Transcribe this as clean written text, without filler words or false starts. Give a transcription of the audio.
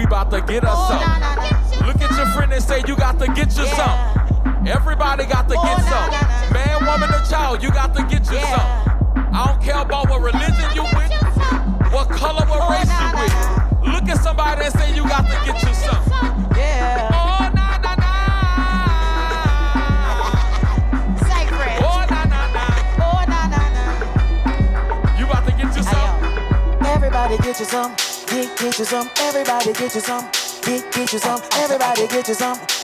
we about to get us some. Look at your friend and say you got to get you some. Everybody got to get some. Man, woman, or child, you got to get you some. I don't care about what religion you with, what color, what race you with. Look at somebody and say you got to get you some. Yeah. Oh, nah, nah, nah. Sacred. Oh, nah, nah, nah. Oh, nah, nah, nah. You about to get you some? Everybody get you some. Get you some. Everybody get you some. Get you some. Everybody get you some.